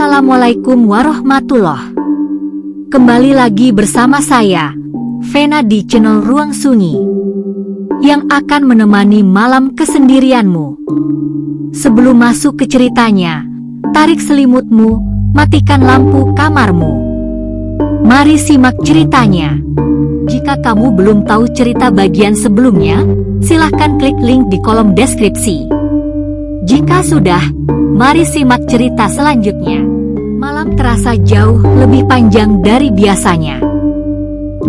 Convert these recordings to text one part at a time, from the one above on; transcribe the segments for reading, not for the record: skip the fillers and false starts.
Assalamualaikum warahmatullah. Kembali lagi bersama saya, Vena di channel Ruang Sunyi, yang akan menemani malam kesendirianmu. Sebelum masuk ke ceritanya, tarik selimutmu, matikan lampu kamarmu. Mari simak ceritanya. Jika kamu belum tahu cerita bagian sebelumnya, silahkan klik link di kolom deskripsi. Jika sudah, mari simak cerita selanjutnya. Malam terasa jauh lebih panjang dari biasanya.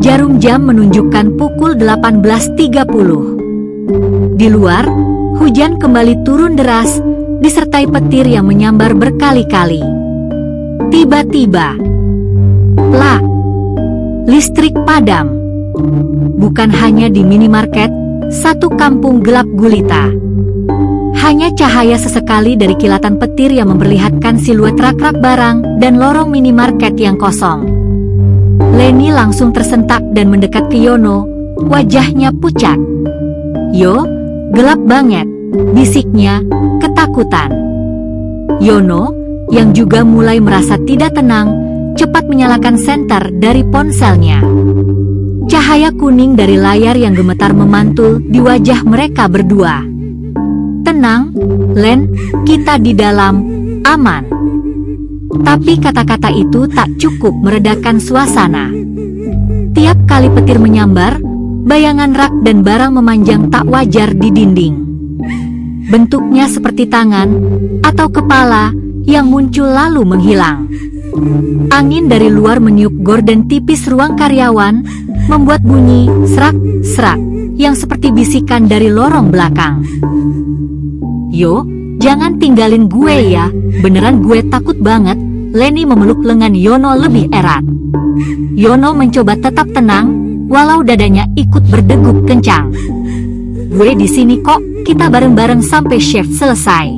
Jarum jam menunjukkan pukul 18.30. Di luar, hujan kembali turun deras, disertai petir yang menyambar berkali-kali. Tiba-tiba, plak, listrik padam. Bukan hanya di minimarket, satu kampung gelap gulita. Hanya cahaya sesekali dari kilatan petir yang memperlihatkan siluet rak-rak barang dan lorong minimarket yang kosong. Leni langsung tersentak dan mendekat ke Yono, wajahnya pucat. "Yo, gelap banget," bisiknya, ketakutan. Yono, yang juga mulai merasa tidak tenang, cepat menyalakan senter dari ponselnya. Cahaya kuning dari layar yang gemetar memantul di wajah mereka berdua. "Tenang, Len, kita di dalam, aman." Tapi kata-kata itu tak cukup meredakan suasana. Tiap kali petir menyambar, bayangan rak dan barang memanjang tak wajar di dinding. Bentuknya seperti tangan atau kepala yang muncul lalu menghilang. Angin dari luar meniup gorden tipis ruang karyawan, membuat bunyi serak-serak yang seperti bisikan dari lorong belakang. "Yo, jangan tinggalin gue ya, beneran gue takut banget." Leni memeluk lengan Yono lebih erat. Yono mencoba tetap tenang, walau dadanya ikut berdegup kencang. "Gue di sini kok, kita bareng-bareng sampai shift selesai."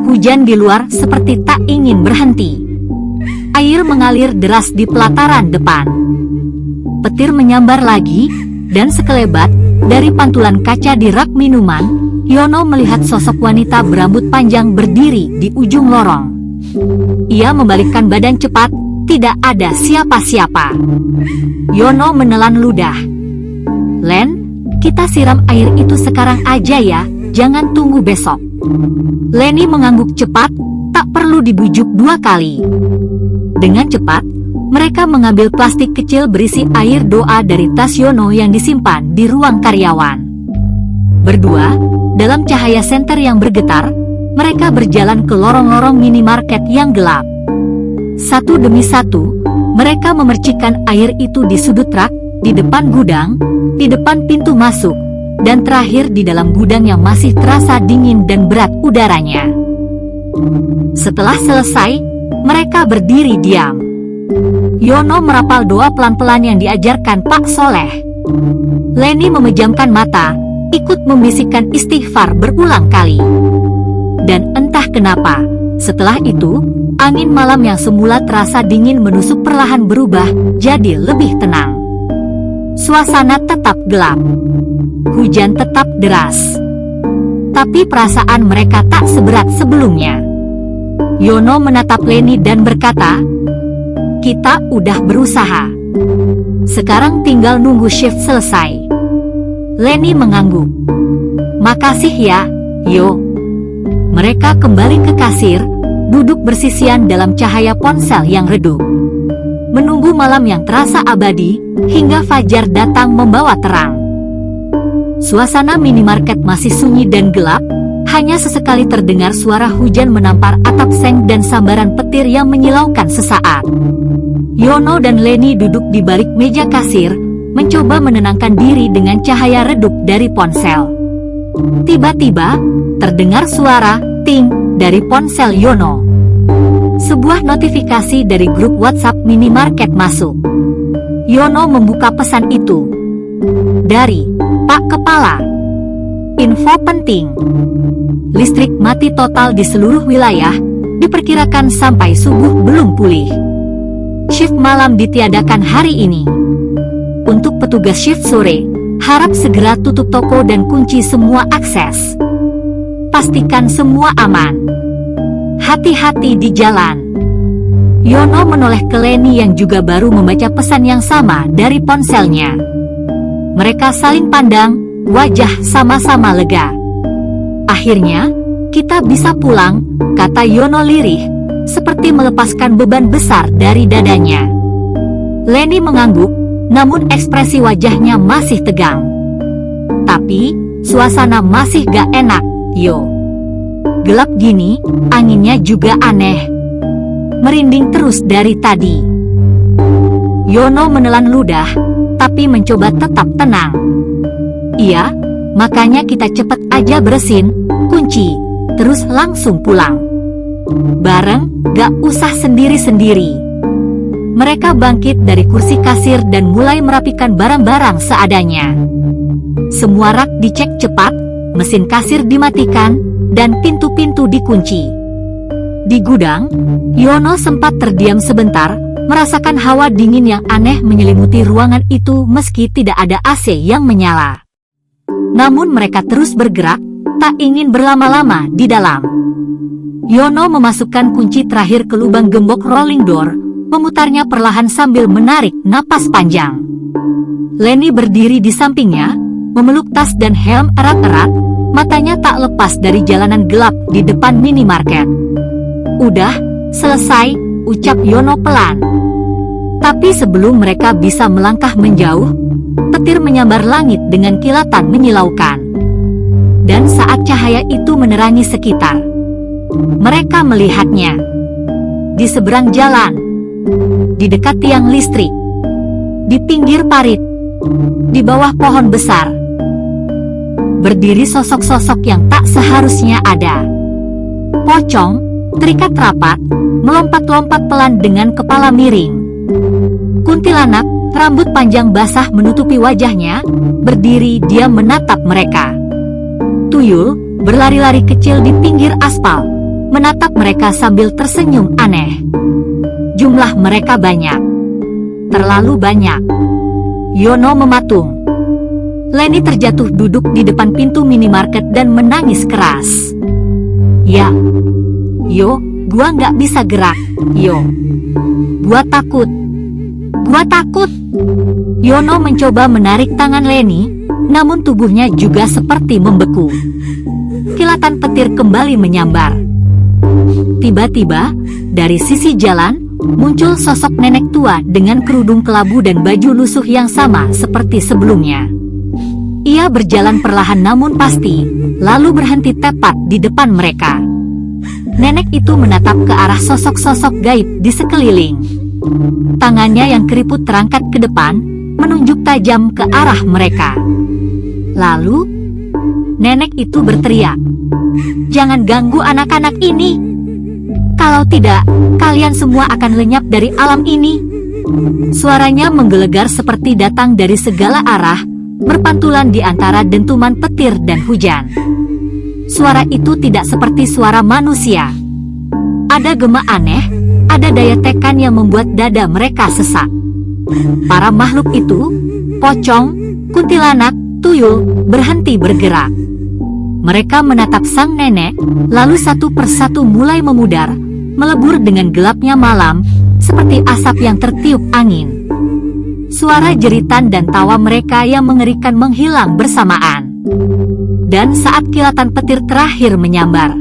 Hujan di luar seperti tak ingin berhenti. Air mengalir deras di pelataran depan. Petir menyambar lagi, dan sekelebat dari pantulan kaca di rak minuman, Yono melihat sosok wanita berambut panjang berdiri di ujung lorong. Ia membalikkan badan cepat, tidak ada siapa-siapa. Yono menelan ludah. "Len, kita siram air itu sekarang aja ya, jangan tunggu besok." Leni mengangguk cepat, tak perlu dibujuk dua kali. Dengan cepat, mereka mengambil plastik kecil berisi air doa dari tas Yono yang disimpan di ruang karyawan. Berdua, dalam cahaya senter yang bergetar, mereka berjalan ke lorong-lorong minimarket yang gelap. Satu demi satu, mereka memercikkan air itu di sudut rak, di depan gudang, di depan pintu masuk, dan terakhir di dalam gudang yang masih terasa dingin dan berat udaranya. Setelah selesai, mereka berdiri diam. Yono merapal doa pelan-pelan yang diajarkan Pak Soleh. Leni memejamkan mata, ikut membisikkan istighfar berulang kali. Dan entah kenapa, setelah itu, angin malam yang semula terasa dingin menusuk perlahan berubah jadi lebih tenang. Suasana tetap gelap. Hujan tetap deras. Tapi perasaan mereka tak seberat sebelumnya. Yono menatap Leni dan berkata, "Kita udah berusaha. Sekarang tinggal nunggu shift selesai." Leni mengangguk. "Makasih ya, Yo." Mereka kembali ke kasir, duduk bersisian dalam cahaya ponsel yang redup. Menunggu malam yang terasa abadi, hingga fajar datang membawa terang. Suasana minimarket masih sunyi dan gelap, hanya sesekali terdengar suara hujan menampar atap seng dan sambaran petir yang menyilaukan sesaat. Yono dan Leni duduk di balik meja kasir, mencoba menenangkan diri dengan cahaya redup dari ponsel. Tiba-tiba, terdengar suara ting dari ponsel Yono. Sebuah notifikasi dari grup WhatsApp minimarket masuk. Yono membuka pesan itu. Dari Pak Kepala. "Info penting. Listrik mati total di seluruh wilayah, diperkirakan sampai subuh belum pulih. Shift malam ditiadakan hari ini. Untuk petugas shift sore, harap segera tutup toko dan kunci semua akses. Pastikan semua aman. Hati-hati di jalan." Yono menoleh ke Leni yang juga baru membaca pesan yang sama dari ponselnya. Mereka saling pandang, wajah sama-sama lega. Akhirnya, kita bisa pulang, kata Yono lirih, seperti melepaskan beban besar dari dadanya. Leni mengangguk, namun ekspresi wajahnya masih tegang. Tapi, suasana masih gak enak, yo. Gelap gini, anginnya juga aneh. Merinding terus dari tadi. Yono menelan ludah, tapi mencoba tetap tenang. Iya, makanya kita cepet aja beresin, kunci, terus langsung pulang. Bareng, gak usah sendiri-sendiri. Mereka bangkit dari kursi kasir dan mulai merapikan barang-barang seadanya. Semua rak dicek cepat, mesin kasir dimatikan, dan pintu-pintu dikunci. Di gudang, Yono sempat terdiam sebentar, merasakan hawa dingin yang aneh menyelimuti ruangan itu meski tidak ada AC yang menyala. Namun mereka terus bergerak, tak ingin berlama-lama di dalam. Yono memasukkan kunci terakhir ke lubang gembok rolling door, memutarnya perlahan sambil menarik napas panjang. Leni berdiri di sampingnya, memeluk tas dan helm erat-erat, matanya tak lepas dari jalanan gelap di depan minimarket. Udah, selesai, ucap Yono pelan. Tapi sebelum mereka bisa melangkah menjauh, petir menyambar langit dengan kilatan menyilaukan. Dan saat cahaya itu menerangi sekitar, mereka melihatnya. Di seberang jalan, di dekat tiang listrik, di pinggir parit, di bawah pohon besar, berdiri sosok-sosok yang tak seharusnya ada. Pocong, terikat rapat, melompat-lompat pelan dengan kepala miring. Kuntilanak, rambut panjang basah menutupi wajahnya, berdiri diam menatap mereka. Tuyul, berlari-lari kecil di pinggir aspal, menatap mereka sambil tersenyum aneh. Jumlah mereka banyak. Terlalu banyak. Yono mematung. Leni terjatuh duduk di depan pintu minimarket dan menangis keras. Ya. Yo, gua nggak bisa gerak, yo. Gua takut. Gua takut. Yono mencoba menarik tangan Leni, namun tubuhnya juga seperti membeku. Kilatan petir kembali menyambar. Tiba-tiba, dari sisi jalan, muncul sosok nenek tua dengan kerudung kelabu dan baju lusuh yang sama seperti sebelumnya. Ia berjalan perlahan namun pasti, lalu berhenti tepat di depan mereka. Nenek itu menatap ke arah sosok-sosok gaib di sekeliling. Tangannya yang keriput terangkat ke depan, menunjuk tajam ke arah mereka. Lalu, nenek itu berteriak, "Jangan ganggu anak-anak ini. Kalau tidak, kalian semua akan lenyap dari alam ini." Suaranya menggelegar seperti datang dari segala arah, berpantulan di antara dentuman petir dan hujan. Suara itu tidak seperti suara manusia. Ada gema aneh, ada daya tekan yang membuat dada mereka sesak. Para makhluk itu, pocong, kuntilanak, tuyul, berhenti bergerak. Mereka menatap sang nenek, lalu satu persatu mulai memudar, melebur dengan gelapnya malam, seperti asap yang tertiup angin. Suara jeritan dan tawa mereka yang mengerikan menghilang bersamaan. Dan saat kilatan petir terakhir menyambar,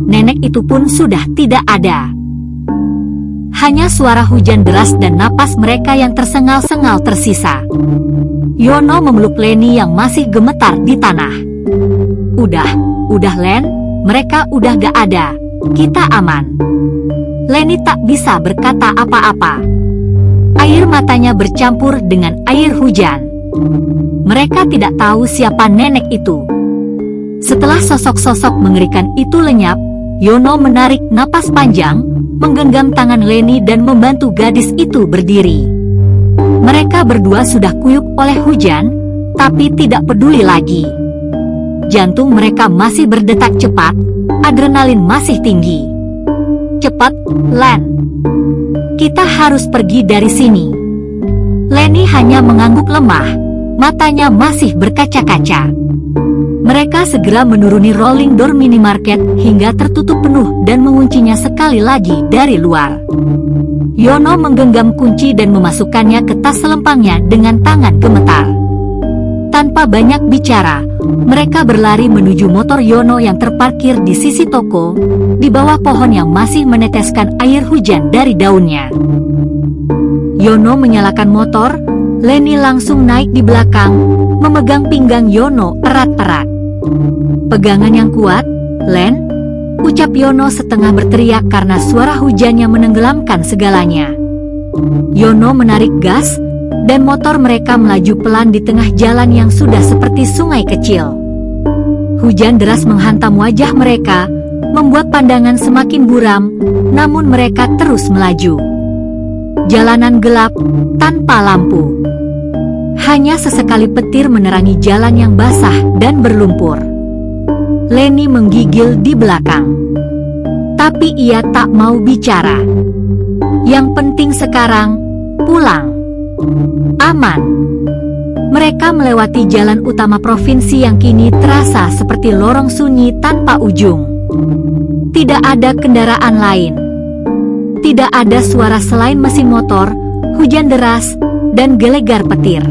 nenek itu pun sudah tidak ada. Hanya suara hujan deras dan napas mereka yang tersengal-sengal tersisa. Yono memeluk Leni yang masih gemetar di tanah. Udah Len, mereka udah gak ada, kita aman. Leni tak bisa berkata apa-apa. Air matanya bercampur dengan air hujan. Mereka tidak tahu siapa nenek itu. Setelah sosok-sosok mengerikan itu lenyap, Yono menarik napas panjang, menggenggam tangan Leni dan membantu gadis itu berdiri. Mereka berdua sudah kuyup oleh hujan, tapi tidak peduli lagi. Jantung mereka masih berdetak cepat, adrenalin masih tinggi. Cepat, Len. Kita harus pergi dari sini. Leni hanya mengangguk lemah, matanya masih berkaca-kaca. Mereka segera menuruni rolling door minimarket hingga tertutup penuh dan menguncinya sekali lagi dari luar. Yono menggenggam kunci dan memasukkannya ke tas selempangnya dengan tangan gemetar. Tanpa banyak bicara, mereka berlari menuju motor Yono yang terparkir di sisi toko, di bawah pohon yang masih meneteskan air hujan dari daunnya. Yono menyalakan motor, Leni langsung naik di belakang, memegang pinggang Yono erat-erat. "Pegangan yang kuat, Len," ucap Yono setengah berteriak karena suara hujannya menenggelamkan segalanya. Yono menarik gas, dan motor mereka melaju pelan di tengah jalan yang sudah seperti sungai kecil. Hujan deras menghantam wajah mereka, membuat pandangan semakin buram, namun mereka terus melaju. Jalanan gelap, tanpa lampu. Hanya sesekali petir menerangi jalan yang basah dan berlumpur. Leni menggigil di belakang. Tapi ia tak mau bicara. Yang penting sekarang, pulang. Aman. Mereka melewati jalan utama provinsi yang kini terasa seperti lorong sunyi tanpa ujung. Tidak ada kendaraan lain. Tidak ada suara selain mesin motor, hujan deras, dan gelegar petir.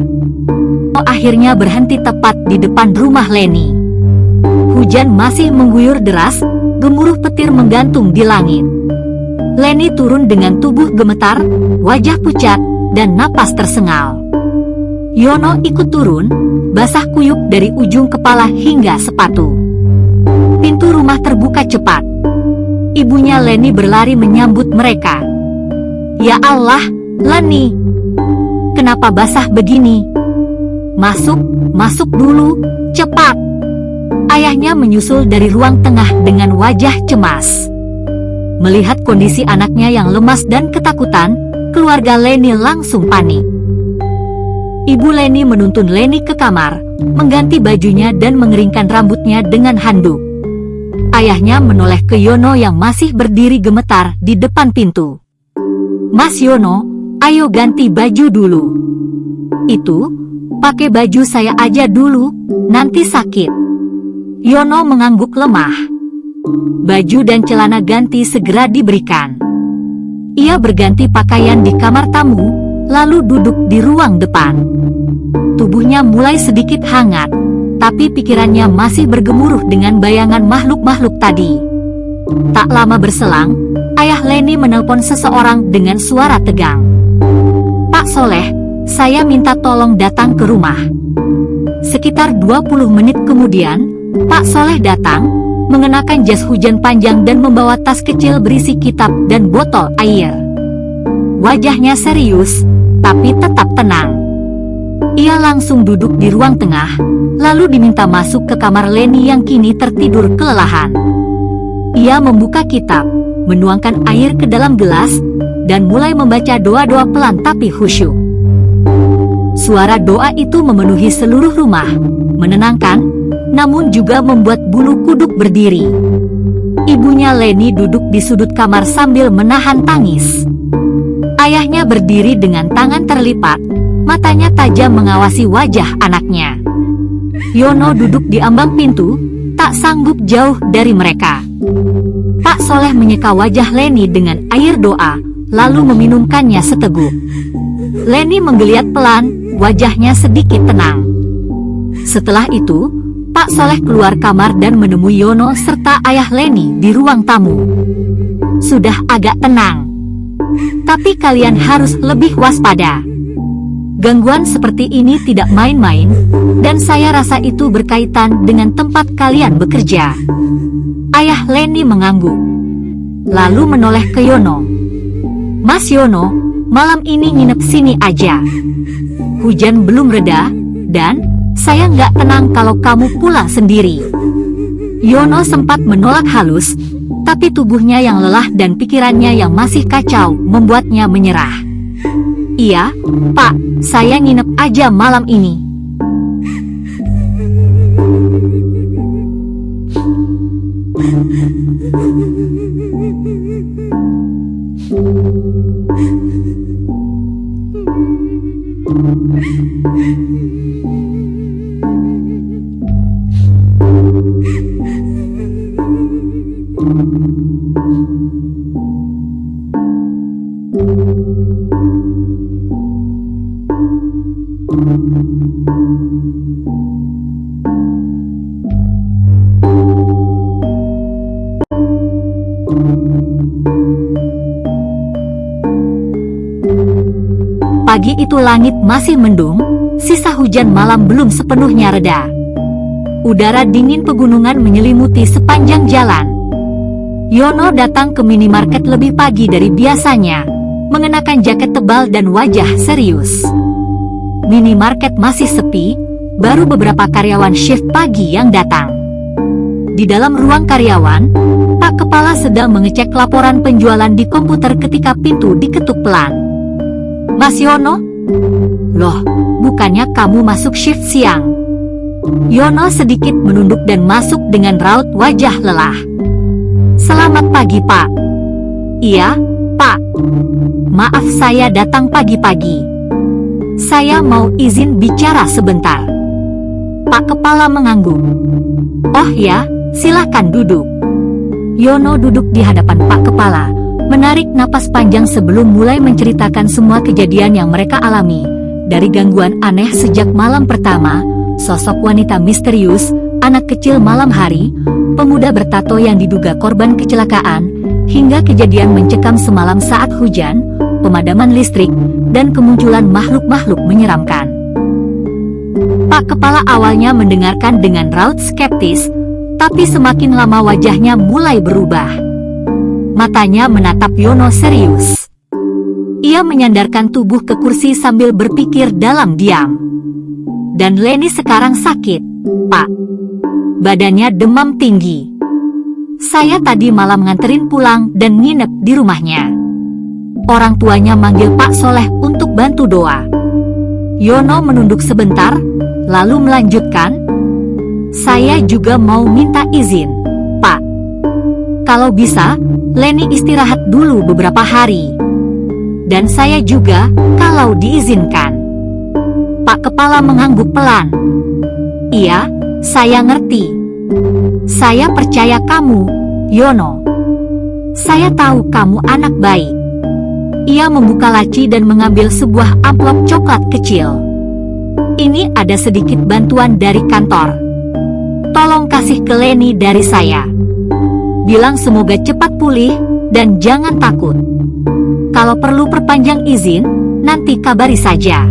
Akhirnya berhenti tepat di depan rumah Leni. Hujan masih mengguyur deras, gemuruh petir menggantung di langit. Leni turun dengan tubuh gemetar, wajah pucat, dan napas tersengal. Yono ikut turun, basah kuyup dari ujung kepala hingga sepatu. Pintu rumah terbuka cepat. Ibunya Leni berlari menyambut mereka. "Ya Allah, Leni! Kenapa basah begini? Masuk, masuk dulu, cepat!" Ayahnya menyusul dari ruang tengah dengan wajah cemas. Melihat kondisi anaknya yang lemas dan ketakutan, keluarga Leni langsung panik. Ibu Leni menuntun Leni ke kamar, mengganti bajunya dan mengeringkan rambutnya dengan handuk. Ayahnya menoleh ke Yono yang masih berdiri gemetar di depan pintu. "Mas Yono, ayo ganti baju dulu." "Itu, pakai baju saya aja dulu, nanti sakit." Yono mengangguk lemah. Baju dan celana ganti segera diberikan. Ia berganti pakaian di kamar tamu, lalu duduk di ruang depan. Tubuhnya mulai sedikit hangat, tapi pikirannya masih bergemuruh dengan bayangan makhluk-makhluk tadi. Tak lama berselang, ayah Leni menelpon seseorang dengan suara tegang. "Pak Soleh, saya minta tolong datang ke rumah." Sekitar 20 menit kemudian, Pak Soleh datang, mengenakan jas hujan panjang dan membawa tas kecil berisi kitab dan botol air. Wajahnya serius, tapi tetap tenang. Ia langsung duduk di ruang tengah, lalu diminta masuk ke kamar Leni yang kini tertidur kelelahan. Ia membuka kitab, menuangkan air ke dalam gelas, dan mulai membaca doa-doa pelan tapi khusyuk. Suara doa itu memenuhi seluruh rumah, menenangkan, namun juga membuat bulu kuduk berdiri. Ibunya Leni duduk di sudut kamar sambil menahan tangis. Ayahnya berdiri dengan tangan terlipat, matanya tajam mengawasi wajah anaknya. Yono duduk di ambang pintu, tak sanggup jauh dari mereka. Pak Soleh menyeka wajah Leni dengan air doa, lalu meminumkannya seteguk. Leni menggeliat pelan, wajahnya sedikit tenang. Setelah itu, Pak Soleh keluar kamar dan menemui Yono serta ayah Leni di ruang tamu. "Sudah agak tenang. Tapi kalian harus lebih waspada. Gangguan seperti ini tidak main-main, dan saya rasa itu berkaitan dengan tempat kalian bekerja." Ayah Leni mengangguk, lalu menoleh ke Yono. "Mas Yono, malam ini nginep sini aja. Hujan belum reda, dan saya nggak tenang kalau kamu pulang sendiri." Yono sempat menolak halus, tapi tubuhnya yang lelah dan pikirannya yang masih kacau membuatnya menyerah. "Iya, Pak, saya nginep aja malam ini." Pagi itu langit masih mendung, sisa hujan malam belum sepenuhnya reda. Udara dingin pegunungan menyelimuti sepanjang jalan. Yono datang ke minimarket lebih pagi dari biasanya, mengenakan jaket tebal dan wajah serius. Minimarket masih sepi, baru beberapa karyawan shift pagi yang datang. Di dalam ruang karyawan, Pak Kepala sedang mengecek laporan penjualan di komputer ketika pintu diketuk pelan. Mas Yono? Loh, bukannya kamu masuk shift siang? Yono sedikit menunduk dan masuk dengan raut wajah lelah. Selamat pagi, Pak. Iya, Pak. Maaf saya datang pagi-pagi. Saya mau izin bicara sebentar. Pak Kepala mengangguk. Oh ya, silakan duduk. Yono duduk di hadapan Pak Kepala, menarik napas panjang sebelum mulai menceritakan semua kejadian yang mereka alami. Dari gangguan aneh sejak malam pertama, sosok wanita misterius, anak kecil malam hari, pemuda bertato yang diduga korban kecelakaan, hingga kejadian mencekam semalam saat hujan, pemadaman listrik, dan kemunculan makhluk-makhluk menyeramkan. Pak Kepala awalnya mendengarkan dengan raut skeptis, tapi semakin lama wajahnya mulai berubah. Matanya menatap Yono serius. Ia menyandarkan tubuh ke kursi sambil berpikir dalam diam. Dan Leni sekarang sakit, Pak. Badannya demam tinggi. Saya tadi malam nganterin pulang dan nginep di rumahnya. Orang tuanya manggil Pak Soleh untuk bantu doa. Yono menunduk sebentar, lalu melanjutkan, saya juga mau minta izin, Pak. Kalau bisa, Leni istirahat dulu beberapa hari. Dan saya juga, kalau diizinkan. Pak Kepala mengangguk pelan. Iya, saya ngerti. Saya percaya kamu, Yono. Saya tahu kamu anak baik. Ia membuka laci dan mengambil sebuah amplop coklat kecil. Ini ada sedikit bantuan dari kantor. Tolong kasih ke Leni dari saya. Bilang semoga cepat pulih, dan jangan takut. Kalau perlu perpanjang izin, nanti kabari saja.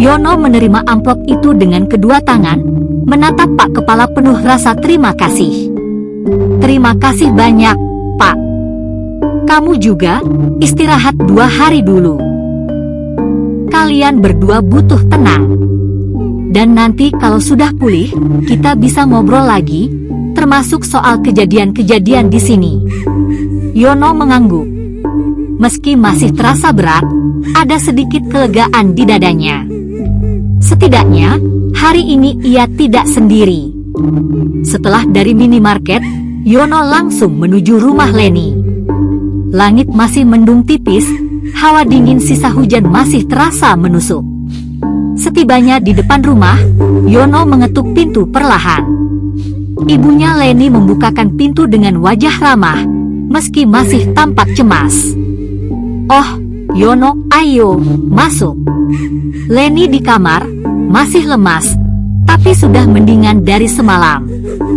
Yono menerima amplop itu dengan kedua tangan, menatap Pak Kepala penuh rasa terima kasih. Terima kasih banyak, Pak. Kamu juga, istirahat 2 hari dulu. Kalian berdua butuh tenang. Dan nanti kalau sudah pulih, kita bisa ngobrol lagi, termasuk soal kejadian-kejadian di sini. Yono mengangguk. Meski masih terasa berat, ada sedikit kelegaan di dadanya. Setidaknya, hari ini ia tidak sendiri. Setelah dari minimarket, Yono langsung menuju rumah Leni. Langit masih mendung tipis, hawa dingin sisa hujan masih terasa menusuk. Setibanya di depan rumah, Yono mengetuk pintu perlahan. Ibunya Leni membukakan pintu dengan wajah ramah, meski masih tampak cemas. Oh, Yono, ayo, masuk. Leni di kamar, masih lemas, tapi sudah mendingan dari semalam.